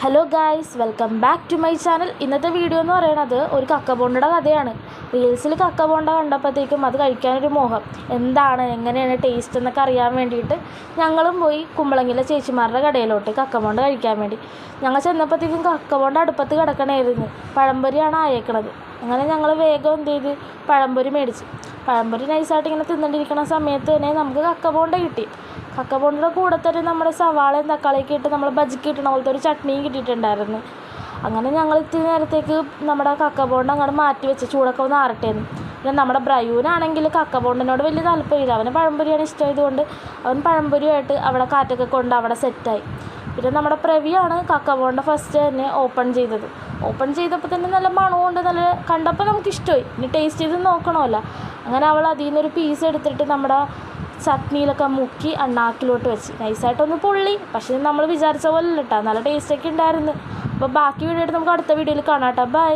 Hello guys, welcome back to my channel. ഇന്നത്തെ video എന്ന് പറയുന്നത് ഒരു കക്ക ബോണ്ടയുടെ കഥയാണ്. റീൽസിൽ കക്ക ബോണ്ട കണ്ടപ്പോഴത്തേക്കും അത് കഴിക്കാനൊരു മോഹം, എന്താണ് എങ്ങനെയാണ് ടേസ്റ്റ് എന്നൊക്കെ അറിയാൻ വേണ്ടിയിട്ട് ഞങ്ങളും പോയി കുമ്പളങ്ങിലെ ചേച്ചിമാരുടെ കടയിലോട്ട് കക്ക ബോണ്ട കഴിക്കാൻ വേണ്ടി. ഞങ്ങൾ ചെന്നപ്പോഴത്തേക്കും കക്ക ബോണ്ട അടുപ്പത്ത് കിടക്കണമായിരുന്നു. പഴംപൊരിയാണ് ആയേക്കണത്. അങ്ങനെ ഞങ്ങൾ വേഗം എന്ത് ചെയ്ത് പഴംപൊരി മേടിച്ച്. പഴംപൊരി നൈസായിട്ട് ഇങ്ങനെ തിന്നിട്ടിരിക്കുന്ന സമയത്ത് തന്നെ നമുക്ക് കക്ക ബോണ്ട കിട്ടി. കക്ക ബോണ്ടയുടെ കൂടെ തന്നെ നമ്മുടെ സവാളയും തക്കാളിയൊക്കെ ഇട്ട് നമ്മൾ ബജിക്ക് കിട്ടണ പോലത്തെ ഒരു ചട്നിയും കിട്ടിയിട്ടുണ്ടായിരുന്നു. അങ്ങനെ ഞങ്ങൾ ഇത്തിരി നേരത്തേക്ക് നമ്മുടെ കക്ക ബോണ്ട അങ്ങോട്ട് മാറ്റി വെച്ച് ചൂടൊക്കെ ഒന്ന് ആറട്ടേന്ന്. പിന്നെ നമ്മുടെ ബ്രയൂനാണെങ്കിൽ കക്ക ബോണ്ടിനോട് വലിയ താല്പര്യമില്ല. അവന് പഴംപൊരിയാണ് ഇഷ്ടമായതുകൊണ്ട് അവൻ പഴംപൊരിയായിട്ട് അവിടെ കാറ്റൊക്കെ കൊണ്ട് അവിടെ സെറ്റായി. പിന്നെ നമ്മുടെ പ്രവിയാണ് കക്ക ബോണ്ട ഫസ്റ്റ് തന്നെ ഓപ്പൺ ചെയ്തത്. ഓപ്പൺ ചെയ്തപ്പോൾ തന്നെ നല്ല മണമുണ്ട്, നല്ല കണ്ടപ്പോൾ നമുക്ക് ഇഷ്ടമായി. ഇനി ടേസ്റ്റ് ചെയ്ത് നോക്കണമല്ലോ. അങ്ങനെ അവൾ അതിൽ നിന്നൊരു പീസ് എടുത്തിട്ട് നമ്മുടെ ചട്നിയിലൊക്കെ മുക്കി അണ്ണാക്കിലോട്ട് വെച്ച് നൈസായിട്ടൊന്ന് പൊള്ളി. പക്ഷേ നമ്മൾ വിചാരിച്ച പോലെ ഇല്ല കേട്ടോ, നല്ല ടേസ്റ്റൊക്കെ ഉണ്ടായിരുന്നു. അപ്പോൾ ബാക്കി വീഡിയോ ആയിട്ട് നമുക്ക് അടുത്ത വീഡിയോയിൽ കാണാം കേട്ടോ. ബൈ.